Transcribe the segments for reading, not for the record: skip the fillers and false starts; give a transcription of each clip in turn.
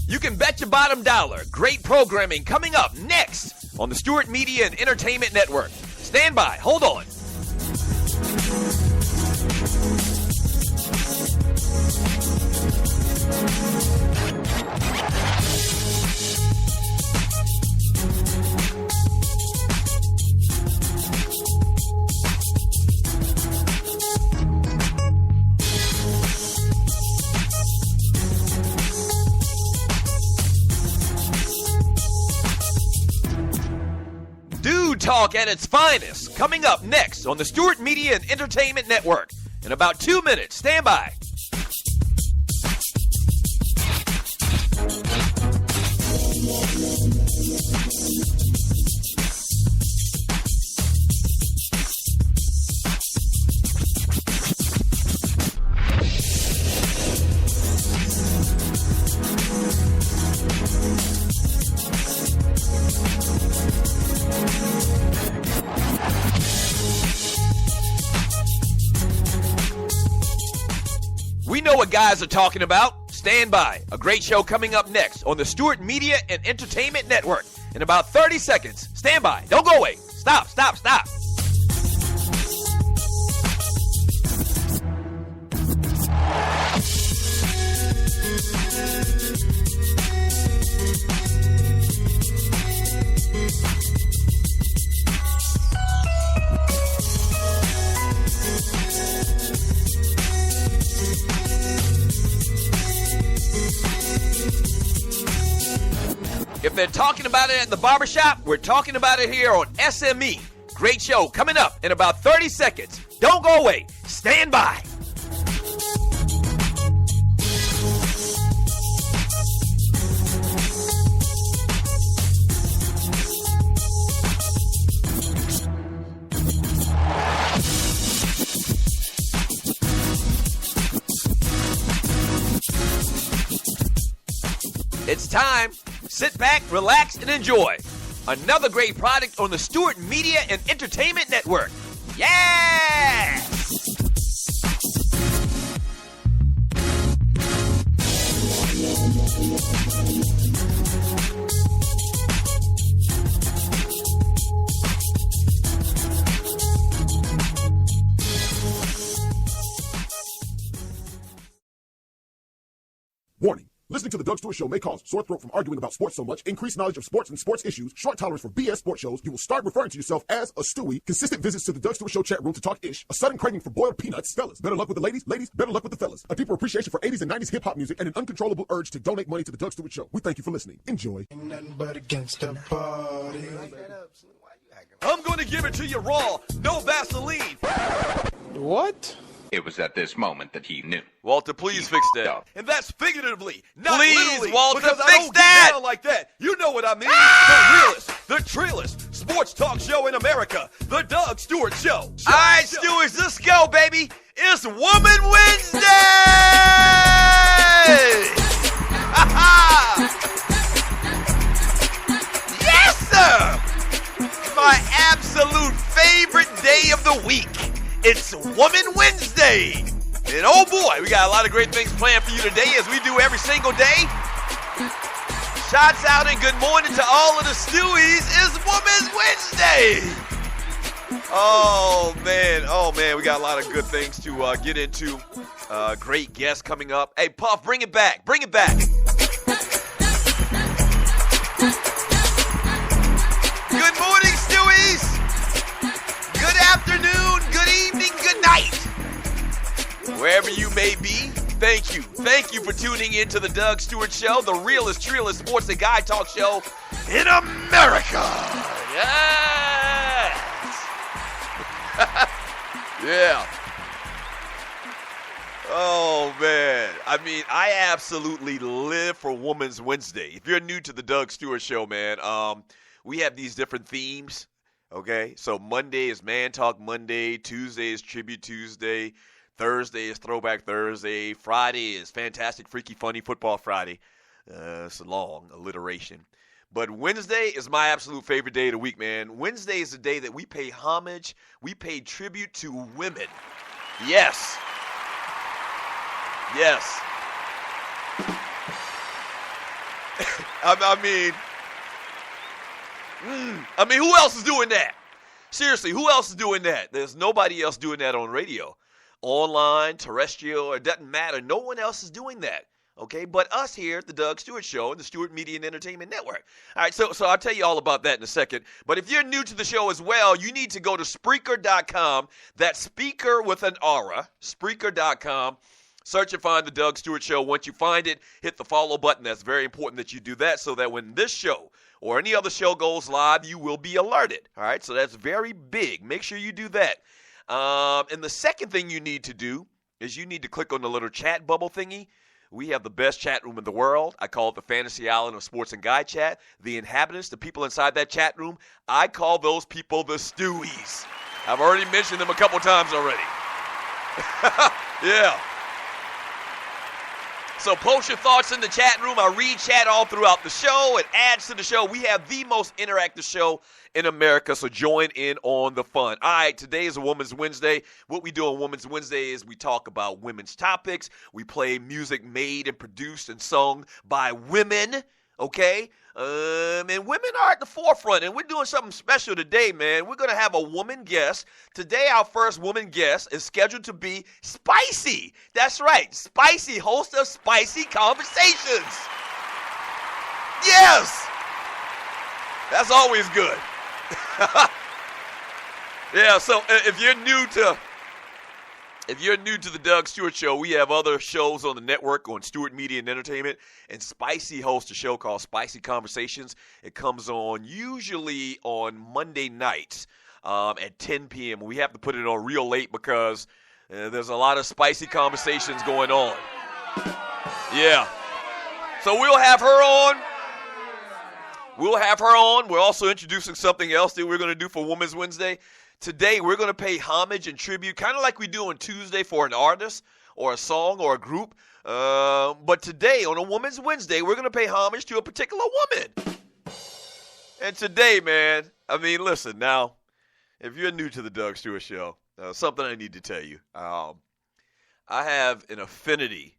You can bet your bottom dollar. Great programming coming up next on the Stewart Media and Entertainment Network. Stand by. Hold on. Talk at its finest, coming up next on the Stewart Media and Entertainment Network. In about 2 minutes, stand by. We know what guys are talking about. Stand by. A great show coming up next on the Stewart Media and Entertainment Network. In about 30 seconds. Stand by. Don't go away. Stop. If they're talking about it at the barbershop, we're talking about it here on SME. Great show coming up in about 30 seconds. Don't go away. Stand by. It's time. Sit back, relax, and enjoy. Another great product on the Stewart Media and Entertainment Network. Yeah! Warning. Listening to the Doug Stewart Show may cause sore throat from arguing about sports so much, increased knowledge of sports and sports issues, short tolerance for BS sports shows. You will start referring to yourself as a Stewie, consistent visits to the Doug Stewart Show chat room to talk ish, a sudden craving for boiled peanuts. Fellas, better luck with the ladies. Ladies, better luck with the fellas. A deeper appreciation for 80s and 90s hip-hop music and an uncontrollable urge to donate money to the Doug Stewart Show. We thank you for listening. Enjoy. Nothing but against the party. I'm going to give it to you raw. No Vaseline. What? It was at this moment that he knew. Walter, please fix that. And that's figuratively, not Please, literally. Walter, because fix I don't that. Get down like that. You know what I mean. The realest, the trillest sports talk show in America. The Doug Stewart Show. All right, Stewards, let's go, baby. It's Woman Wednesday! Yes, sir! My absolute favorite day of the week. It's Woman Wednesday. And oh boy, we got a lot of great things planned for you today, as we do every single day. Shots out and good morning to all of the Stewies. It's Women's Wednesday. Oh man, we got a lot of good things to get into. Great guests coming up. Hey, Puff, bring it back. Bring it back. Good morning, Stewies. Good afternoon, good evening, good night. Wherever you may be, thank you. Thank you for tuning in to the Doug Stewart Show, the realest, trillest sports and guy talk show in America. Yes. Yeah. Oh, man. I mean, I absolutely live for Women's Wednesday. If you're new to the Doug Stewart Show, man, we have these different themes. Okay, so Monday is Man Talk Monday, Tuesday is Tribute Tuesday, Thursday is Throwback Thursday, Friday is Fantastic, Freaky, Funny Football Friday. It's a long alliteration. But Wednesday is my absolute favorite day of the week, man. Wednesday is the day that we pay homage, we pay tribute to women. Yes. Yes. I mean, who else is doing that? Seriously, who else is doing that? There's nobody else doing that on radio. Online, terrestrial, it doesn't matter. No one else is doing that. Okay, but us here at the Doug Stewart Show and the Stewart Media and Entertainment Network. All right, so I'll tell you all about that in a second. But if you're new to the show as well, you need to go to Spreaker.com. That's speaker with an aura, Spreaker.com. Search and find the Doug Stewart Show. Once you find it, hit the follow button. That's very important that you do that so that when this show or any other show goes live, you will be alerted. All right, so that's very big. Make sure you do that. And the second thing you need to do is you need to click on the little chat bubble thingy. We have the best chat room in the world. I call it the Fantasy Island of Sports and Guy Chat. The inhabitants, the people inside that chat room, I call those people the Stewies. I've already mentioned them a couple times already. Yeah. So post your thoughts in the chat room. I read chat all throughout the show. It adds to the show. We have the most interactive show in America, so join in on the fun. All right, today is a Women's Wednesday. What we do on Women's Wednesday is we talk about women's topics. We play music made and produced and sung by women, okay? And women are at the forefront, and we're doing something special today, man. We're going to have a woman guest. Today, our first woman guest is scheduled to be Spicy. That's right, Spicy, host of Spicy Conversations. Yes! That's always good. Yeah, so if you're new to the Doug Stewart Show, we have other shows on the network on Stewart Media and Entertainment, and Spicy hosts a show called Spicy Conversations. It comes on usually on Monday nights at 10 p.m. We have to put it on real late because there's a lot of spicy conversations going on. Yeah. So we'll have her on. We're also introducing something else that we're going to do for Women's Wednesday. Today, we're going to pay homage and tribute, kind of like we do on Tuesday for an artist or a song or a group. But today, on a Women's Wednesday, we're going to pay homage to a particular woman. And today, man, I mean, listen, now, if you're new to the Doug Stewart Show, something I need to tell you. I have an affinity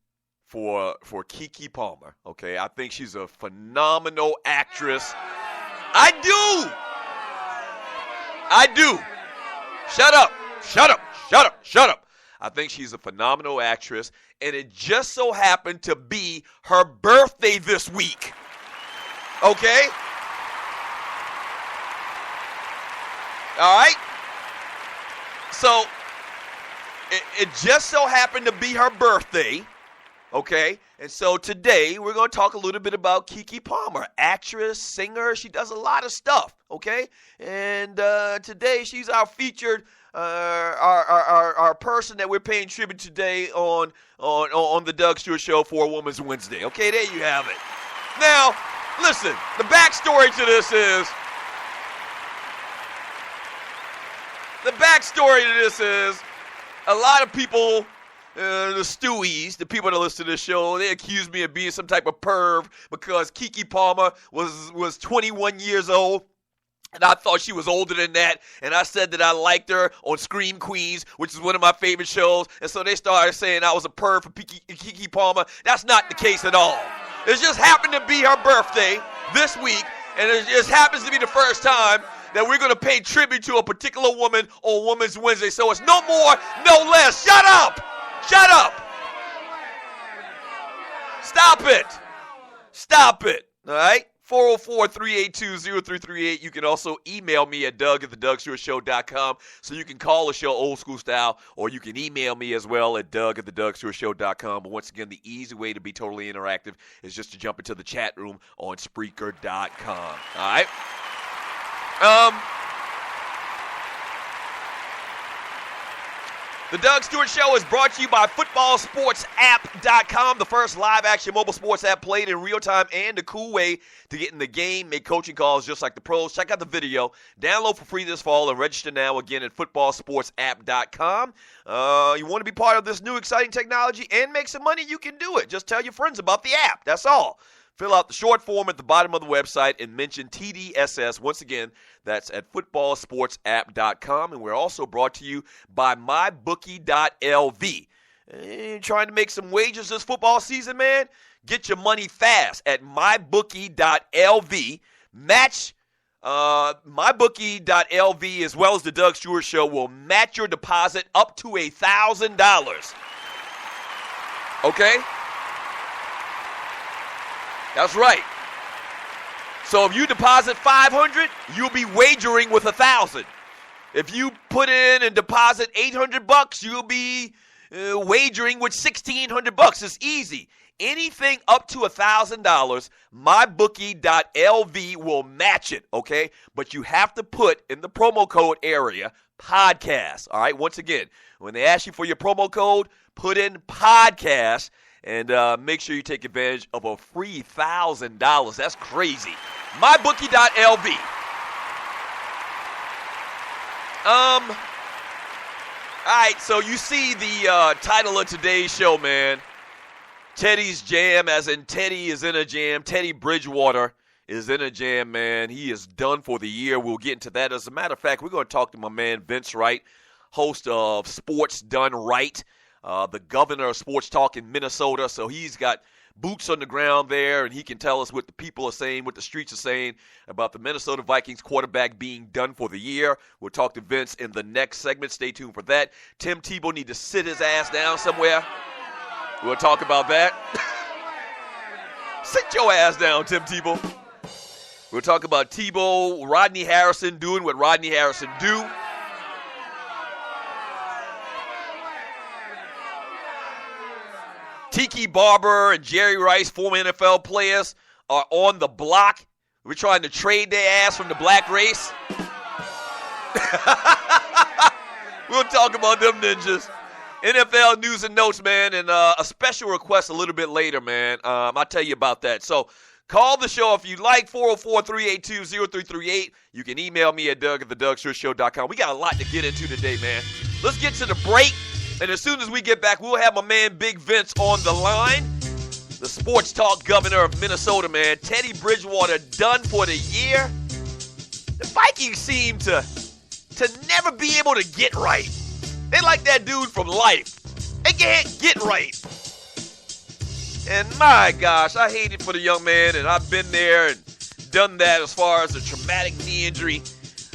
for Kee Kee Palmer, okay? I think she's a phenomenal actress. I do. Shut up. I think she's a phenomenal actress, and it just so happened to be her birthday this week. Okay? All right? So, it just so happened to be her birthday, okay? And so today, we're going to talk a little bit about Kee Kee Palmer, actress, singer. She does a lot of stuff, okay? And today, she's our featured, our person that we're paying tribute today on the Doug Stewart Show for Women's Wednesday. Okay, there you have it. Now, listen, the backstory to this is, a lot of people, the Stewies, the people that listen to this show, they accuse me of being some type of perv because Kee Kee Palmer was 21 years old. And I thought she was older than that. And I said that I liked her on Scream Queens, which is one of my favorite shows. And so they started saying I was a perv for Kee Kee Palmer. That's not the case at all. It just happened to be her birthday this week. And it just happens to be the first time that we're going to pay tribute to a particular woman on Women's Wednesday. So it's no more, no less. Shut up. Stop it. All right? 404-382-0338. You can also email me at doug@thedougstewartshow.com, so you can call the show old school style, or you can email me as well at doug@thedougstewartshow.com. But once again, the easy way to be totally interactive is just to jump into the chat room on Spreaker.com. All right? The Doug Stewart Show is brought to you by footballsportsapp.com, the first live-action mobile sports app played in real time and a cool way to get in the game, make coaching calls just like the pros. Check out the video. Download for free this fall and register now again at footballsportsapp.com. You want to be part of this new exciting technology and make some money, you can do it. Just tell your friends about the app. That's all. Fill out the short form at the bottom of the website and mention TDSS. Once again, that's at footballsportsapp.com. And we're also brought to you by mybookie.lv. Trying to make some wagers this football season, man? Get your money fast at mybookie.lv. Match mybookie.lv as well as the Doug Stewart Show will match your deposit up to $1,000. Okay? That's right. So if you deposit $500, you'll be wagering with $1,000. If you put in and deposit $800, you'll be wagering with $1,600. It's easy. Anything up to $1,000, mybookie.lv will match it, okay? But you have to put in the promo code area podcast, all right? Once again, when they ask you for your promo code, put in podcast and make sure you take advantage of a free $1,000. That's crazy. Mybookie.lv. All right, so you see the title of today's show, man. Teddy's Jam, as in Teddy is in a jam. Teddy Bridgewater is in a jam, man. He is done for the year. We'll get into that. As a matter of fact, we're going to talk to my man Vince Wright, host of Sports Done Right, the governor of sports talk in Minnesota. So he's got boots on the ground there, and he can tell us what the people are saying, what the streets are saying about the Minnesota Vikings quarterback being done for the year. We'll talk to Vince in the next segment. Stay tuned for that. Tim Tebow need to sit his ass down somewhere. We'll talk about that. Sit your ass down, Tim Tebow. We'll talk about Tebow, Rodney Harrison doing what Rodney Harrison do. Tiki, Barber, and Jerry Rice, former NFL players, are on the block. We're trying to trade their ass from the black race. We'll talk about them ninjas. NFL news and notes, man, and a special request a little bit later, man. I'll tell you about that. So call the show if you like, 404-382-0338. You can email me at doug@thedougshow.com. We got a lot to get into today, man. Let's get to the break, and as soon as we get back, we'll have my man Big Vince on the line, the sports talk governor of Minnesota, man. Teddy Bridgewater done for the year. The Vikings seem to never be able to get right. They like that dude from Life. They can't get right. And my gosh, I hate it for the young man, and I've been there and done that as far as a traumatic knee injury.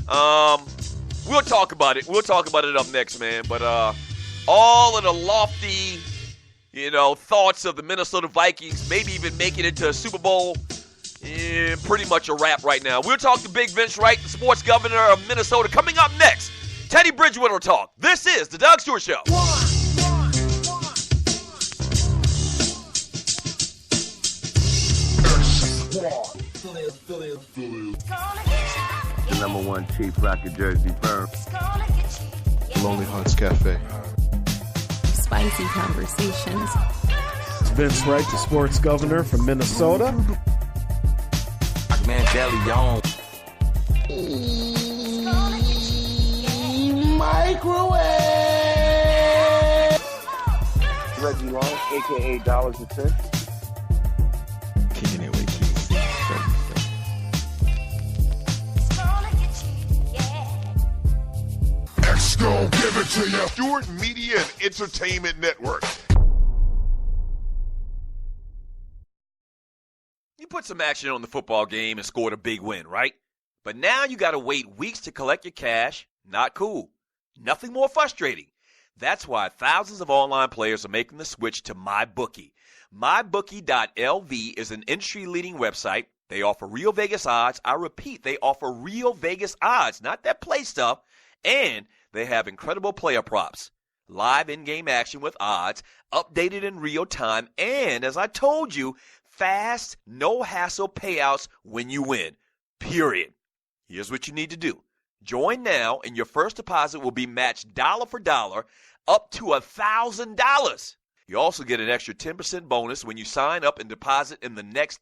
We'll talk about it. We'll talk about it up next, man. But all of the lofty, thoughts of the Minnesota Vikings, maybe even making it to a Super Bowl, pretty much a wrap right now. We'll talk to Big Vince Wright, the sports governor of Minnesota, coming up next. Teddy Bridgewater Talk. This is the Doug Stewart Show. The number one cheap rocket jersey firm. Lonely Hearts Cafe. Spicy conversations. Vince Wright, the sports governor from Minnesota. Man, Deli on. Microwave. Reggie Long, a.k.a. Dollars and Cents. Kicking it with Kee. Extra, give it to you. Stewart Media and Entertainment Network. You put some action on the football game and scored a big win, right? But now you got to wait weeks to collect your cash. Not cool. Nothing more frustrating. That's why thousands of online players are making the switch to MyBookie. MyBookie.lv is an industry-leading website. They offer real Vegas odds. I repeat, they offer real Vegas odds, not that play stuff. And they have incredible player props, live in-game action with odds, updated in real time, and as I told you, fast, no-hassle payouts when you win. Period. Here's what you need to do. Join now, and your first deposit will be matched dollar for dollar up to $1,000. You also get an extra 10% bonus when you sign up and deposit in the next